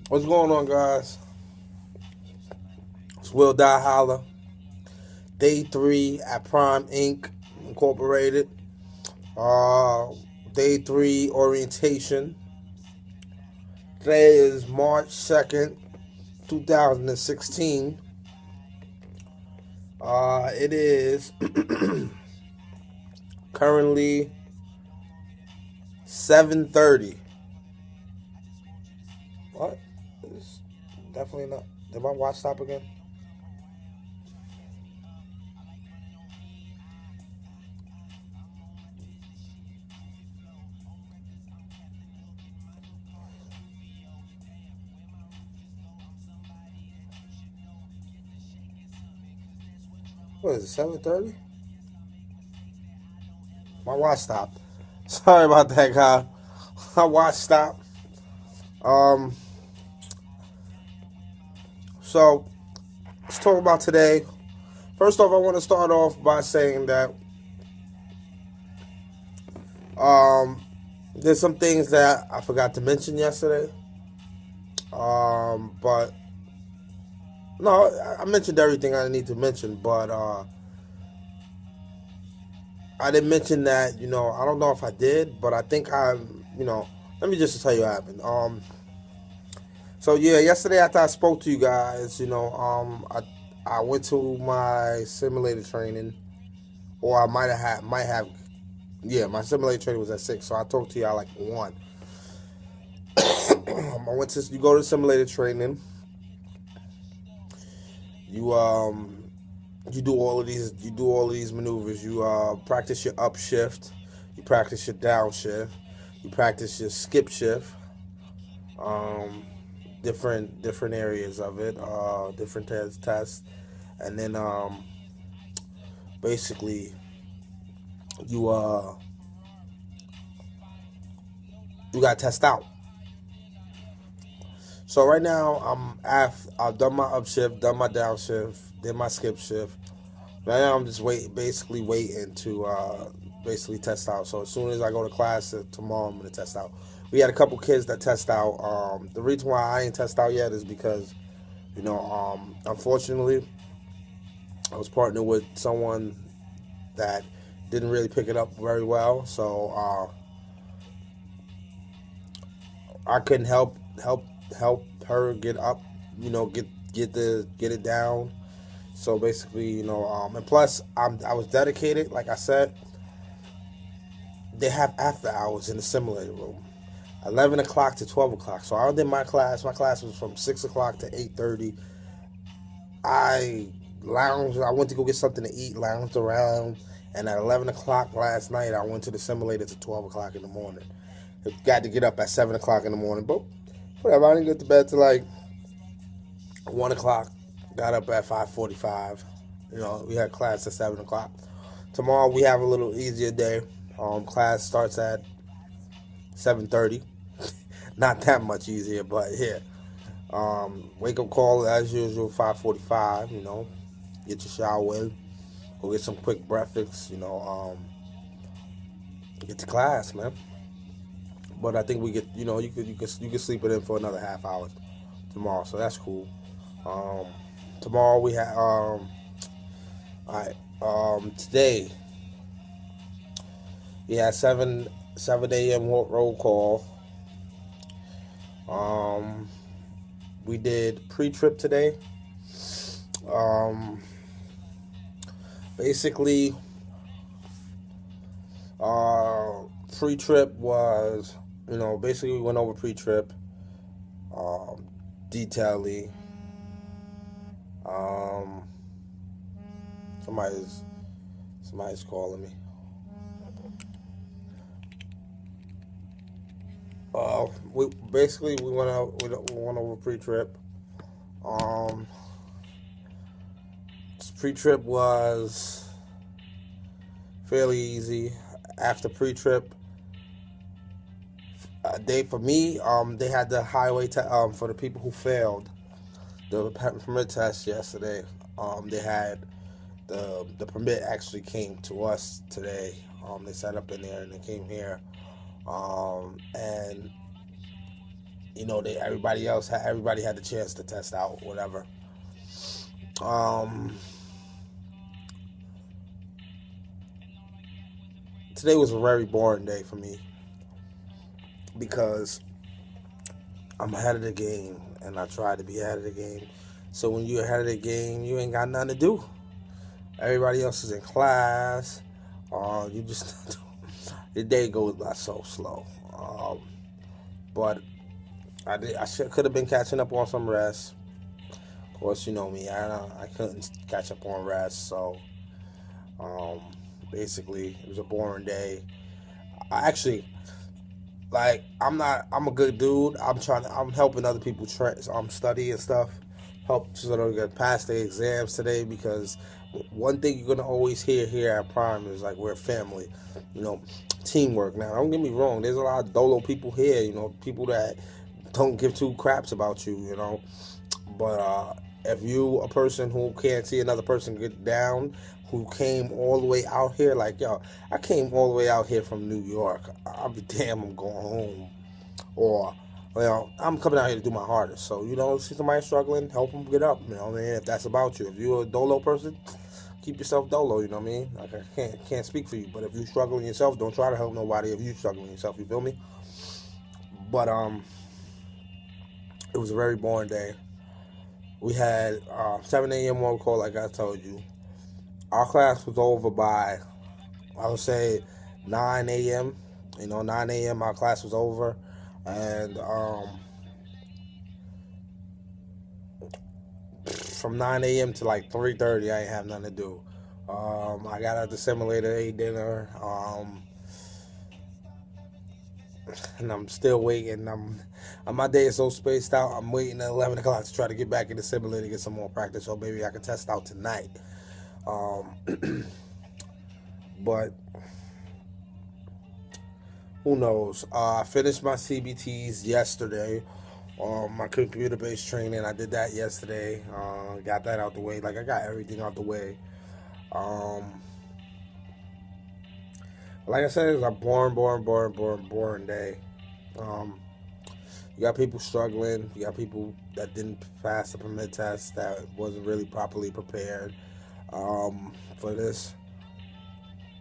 What's going on, guys? It's Will Die Holla. Day 3 at Prime Inc. Incorporated. Uh, Day 3 orientation. Today is March 2nd, 2016. It is currently 7:30. What? It's definitely not. Did my watch stop again? What is it? 7:30? My watch stopped. Sorry about that, guy. My watch stopped. Um, so let's talk about today. First off, I want to start off by saying that there's some things that I forgot to mention yesterday. But no, I mentioned everything I need to mention, but I didn't mention that. I don't know if I did, but I think let me just tell you what happened. So yeah, yesterday after I spoke to you guys, I went to my simulator training, or I might have, yeah, my simulator training was at 6, so I talked to y'all like 1. You go to simulator training, you you do all of these maneuvers. You practice your up shift, you practice your down shift, you practice your skip shift, um, different areas of it, different tests, and then basically you you got to test out. So right now I've done my up shift, done my down shift, did my skip shift. Right now I'm just basically waiting to basically test out. So as soon as I go to class tomorrow, I'm gonna test out. We had a couple kids that test out. The reason why I ain't test out yet is because unfortunately I was partnered with someone that didn't really pick it up very well. So I couldn't help her get up, get it down. So basically, and plus I was dedicated. Like I said, they have after hours in the simulator room, 11 o'clock to 12 o'clock. So I did my class. My class was from 6 o'clock to 8:30. I lounged. I went to go get something to eat, lounged around, and at 11 o'clock last night, I went to the simulator to 12 o'clock in the morning. I got to get up at 7 o'clock in the morning, but whatever. I didn't get to bed till like 1 o'clock. Got up at 5:45. We had class at 7 o'clock. Tomorrow we have a little easier day. Class starts at 7:30. Not that much easier, but yeah. Wake up call as usual 5:45. Get your shower in, go get some quick breakfast. Get to class, man. But I think we get you could sleep it in for another half hour tomorrow, so that's cool. Um, Tomorrow we have all right. Today we had 7 a.m. roll call. We did pre-trip today. Um, Basically, pre-trip was basically we went over pre-trip, um, detailing. Um, somebody's somebody's calling me. We went over pre-trip. Um, Pre-trip was fairly easy. After pre-trip, for me, they had the for the people who failed the permit test yesterday. They had the permit actually came to us today. They set up in there and they came here. And everybody had the chance to test out, whatever. Today was a very boring day for me because I'm ahead of the game, and I try to be ahead of the game. So when you're ahead of the game, you ain't got nothing to do. Everybody else is in class. You just the day goes by so slow. But I could have been catching up on some rest. Of course, you know me. I couldn't catch up on rest. So basically, it was a boring day. I actually. Like, I'm a good dude. I'm helping other people study and stuff, help so they get past their exams today, because one thing you're gonna always hear here at Prime is like, we're a family, teamwork. Now, don't get me wrong, there's a lot of dolo people here, people that don't give two craps about you, but if you a person who can't see another person get down, who came all the way out here, like, yo, I came all the way out here from New York. I'll be damn, I'm going home. Or, I'm coming out here to do my hardest. So, see somebody struggling, help them get up, if that's about you. If you're a dolo person, keep yourself dolo, you know what I mean? Like, I can't speak for you, but if you're struggling yourself, don't try to help nobody if you're struggling yourself, you feel me? But, it was a very boring day. We had 7 a.m. roll call, like I told you. Our class was over by, I would say, 9 a.m. 9 a.m. our class was over. And from 9 a.m. to like 3:30, I ain't have nothing to do. I got out the simulator, ate dinner, and I'm still waiting. My day is so spaced out, I'm waiting at 11 o'clock to try to get back in the simulator to get some more practice, so maybe I can test out tonight. But who knows? I finished my CBTs yesterday. My computer-based training, I did that yesterday. Got that out the way. Like, I got everything out the way. Like I said, it's a boring day. You got people struggling. You got people that didn't pass the permit test, that wasn't really properly prepared for this.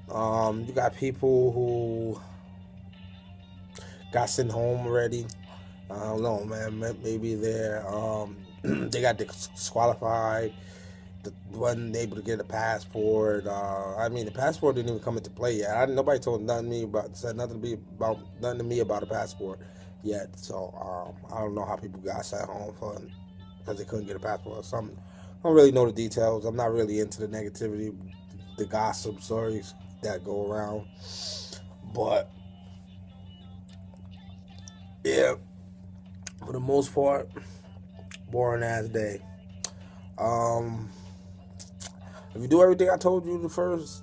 You got people who got sent home already. I don't know, man. Maybe they're they got disqualified. Wasn't able to get a passport. The passport didn't even come into play yet. Nobody said nothing to me about a passport yet. So I don't know how people got sent home because they couldn't get a passport or something. I don't really know the details. I'm not really into the negativity, the gossip stories that go around. But yeah, for the most part, boring ass day. If you do everything I told you the first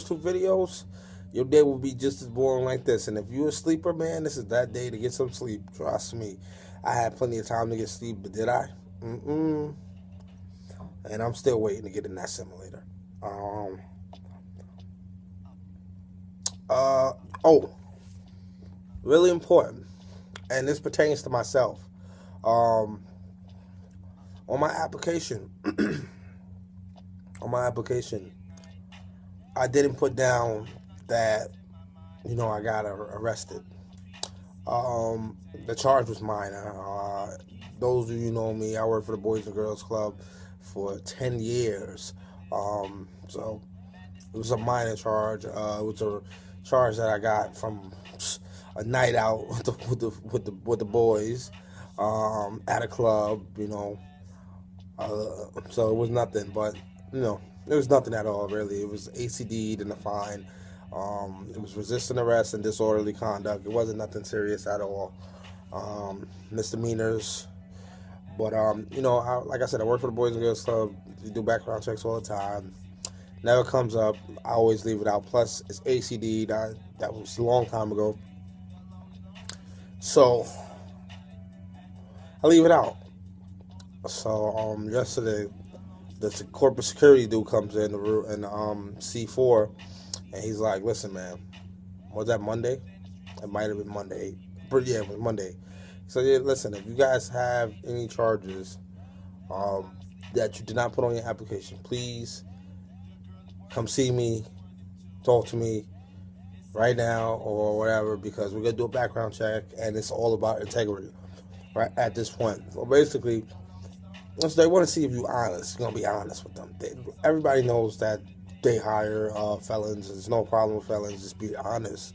two videos, your day will be just as boring like this. And if you're a sleeper, man, this is that day to get some sleep. Trust me. I had plenty of time to get sleep, but did I? And I'm still waiting to get in that simulator. Really important, and this pertains to myself. On my application, I didn't put down that, I got arrested. The charge was minor. Those of you know me, I worked for the Boys and Girls Club for 10 years. So it was a minor charge. It was a charge that I got from a night out with the boys at a club, so it was nothing, but it was nothing at all, really. It was ACD'd and a fine. It was resisting arrest and disorderly conduct. It wasn't nothing serious at all. Misdemeanors. But like I said, I work for the Boys and Girls Club. We do background checks all the time. Never comes up. I always leave it out. Plus, it's ACD'd. That was a long time ago. So I leave it out. So yesterday, the corporate security dude comes in C4, and he's like, "Listen, man, was that Monday? It might have been Monday, but yeah, it was Monday." So yeah, listen, if you guys have any charges that you did not put on your application, please come see me, talk to me right now or whatever, because we're gonna do a background check, and it's all about integrity. Right at this point, so basically, once they want to see if you're honest, you're gonna be honest with them. Everybody knows that they hire felons. There's no problem with felons. Just be honest.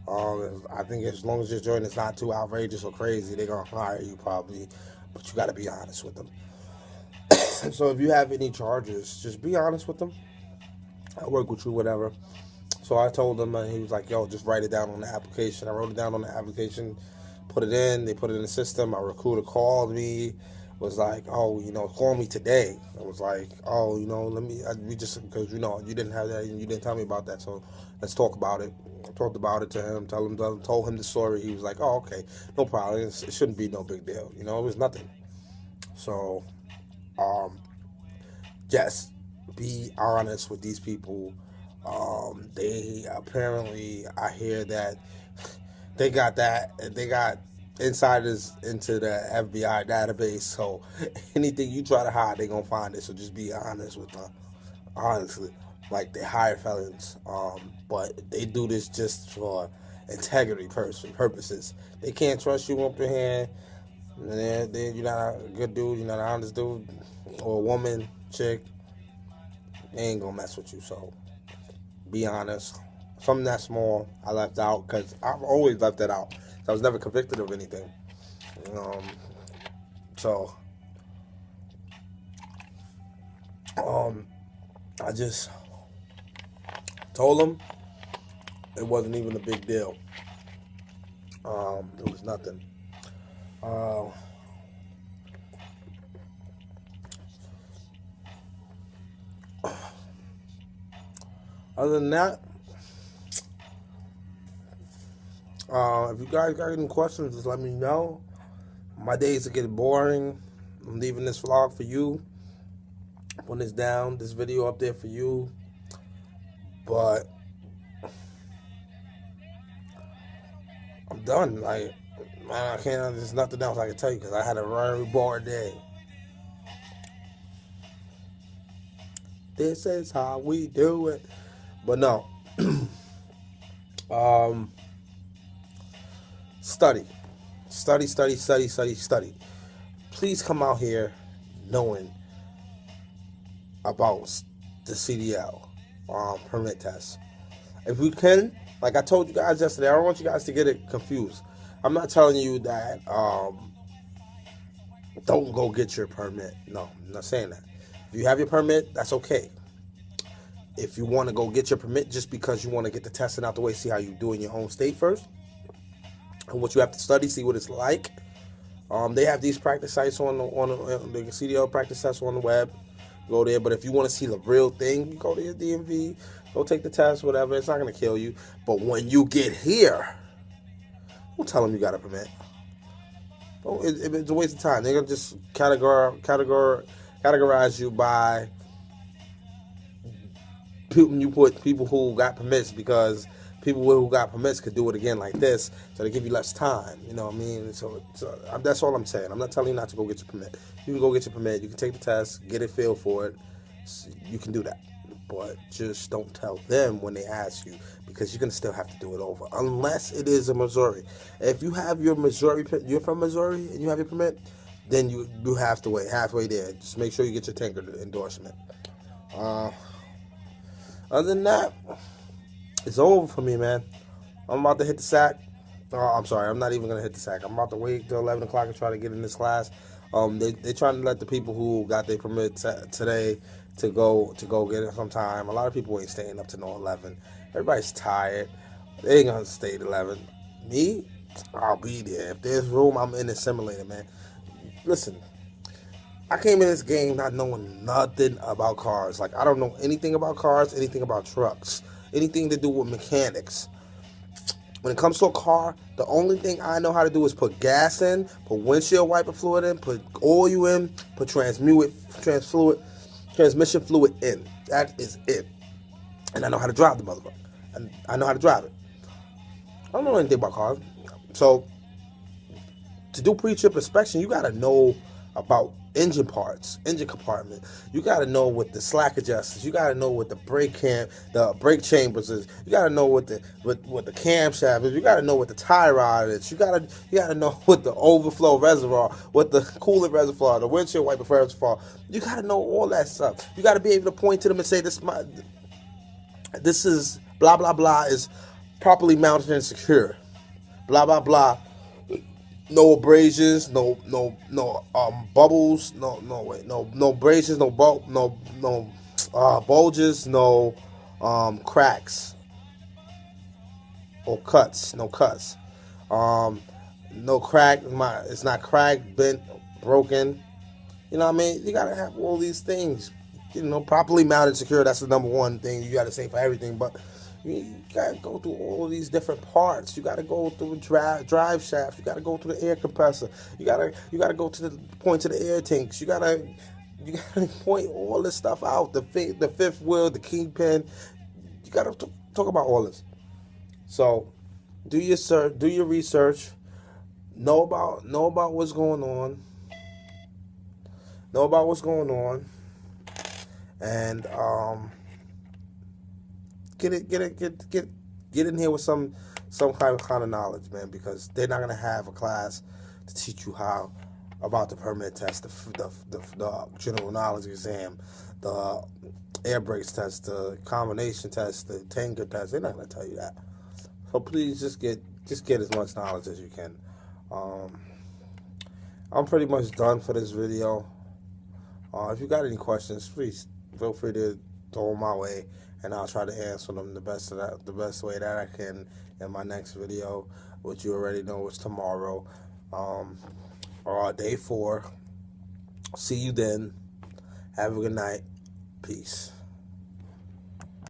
I think as long as your joint is not too outrageous or crazy, they're gonna hire you probably. But you got to be honest with them. So if you have any charges, just be honest with them. I work with you, whatever. So I told him, and he was like, "Yo, just write it down on the application." I wrote it down on the application, put it in. They put it in the system. Our recruiter called me, was like, "Oh, call me today." I was like, "Oh, let me." We just because you didn't have that and you didn't tell me about that, so let's talk about it. I talked about it to him, told him the story. He was like, "Oh, okay, no problem. It shouldn't be no big deal. It was nothing." So, yes, be honest with these people. They apparently, I hear that they got insiders into the FBI database. So anything you try to hide, they gonna find it. So just be honest with them. Honestly, like they hire felons, but they do this just for integrity purposes. They can't trust you up in here. You're not a good dude. You're not an honest dude or a woman, chick. They ain't gonna mess with you. So be honest. Something that small I left out because I've always left that out. I was never convicted of anything. So I just told him it wasn't even a big deal. It was nothing. Other than that, if you guys got any questions, just let me know. My days are getting boring. I'm leaving this vlog for you. Putting this video up there for you. But I'm done. Like, man, I can't. There's nothing else I can tell you because I had a very boring day. This is how we do it. But no. Study. Please come out here knowing about the CDL permit test. If you can, like I told you guys yesterday, I don't want you guys to get it confused. I'm not telling you that don't go get your permit. No, I'm not saying that. If you have your permit, that's okay. If you want to go get your permit just because you want to get the testing out the way, see how you do in your home state first, and what you have to study, see what it's like. They have these practice sites on the CDL practice sites on the web. Go there, but if you want to see the real thing, you go to your DMV, go take the test, whatever. It's not going to kill you. But when you get here, don't tell them you got a permit. It's a waste of time. They're going to just categorize you by you put people who got permits because people who got permits could do it again like this, so they give you less time. You know what I mean? So that's all I'm saying. I'm not telling you not to go get your permit. You can go get your permit. You can take the test, get a feel for it. You can do that. But just don't tell them when they ask you, because you're going to still have to do it over. Unless it is in Missouri. If you have your Missouri, you're from Missouri and you have your permit, then you have to wait halfway there. Just make sure you get your tanker endorsement. Other than that, it's over for me, man. I'm about to hit the sack. I'm sorry, I'm not even going to hit the sack. I'm about to wait till 11 o'clock and try to get in this class. They're trying to let the people who got their permit today to go get it sometime. A lot of people ain't staying up to no 11. Everybody's tired. They ain't going to stay at 11. Me, I'll be there. If there's room, I'm in the simulator, man. Listen, I came in this game not knowing nothing about cars. Like, I don't know anything about cars, anything about trucks, anything to do with mechanics. When it comes to a car, the only thing I know how to do is put gas in, put windshield wiper fluid in, put oil in, put transmission fluid in. That is it. And I know how to drive the motherfucker. And I know how to drive it. I don't know anything about cars. So, to do pre-trip inspection, you got to know about engine parts, engine compartment. You got to know what the slack adjusters. You got to know what the brake chambers is. You got to know what the camshaft is. You got to know what the tie rod is. You got to know what the overflow reservoir, what the coolant reservoir, the windshield wiper reservoir. You got to know all that stuff. You got to be able to point to them and say, this is blah blah blah is properly mounted and secure. Blah blah blah. No abrasions, no bubbles, no abrasions, no bulges, no cracks or cuts, no crack. It's not cracked, bent, broken. You know what I mean? You gotta have all these things. You know, properly mounted, secure. That's the number one thing you gotta say for everything, but. You gotta go through all these different parts. You gotta go through the drive shaft. You gotta go through the air compressor. You gotta go to the point to the air tanks. You gotta point all this stuff out. The fifth wheel, the kingpin. You gotta talk about all this. So, do your research. Know about what's going on. Know about what's going on, and get in here with some kind of knowledge, man, because they're not gonna have a class to teach you how about the permit test, the general knowledge exam, the air brakes test, the combination test, the tanker test. They're not gonna tell you that. So please just get as much knowledge as you can. I'm pretty much done for this video. If you got any questions, please feel free to throw them my way, and I'll try to answer them the best way that I can in my next video, which you already know is tomorrow, or day 4. See you then. Have a good night. Peace.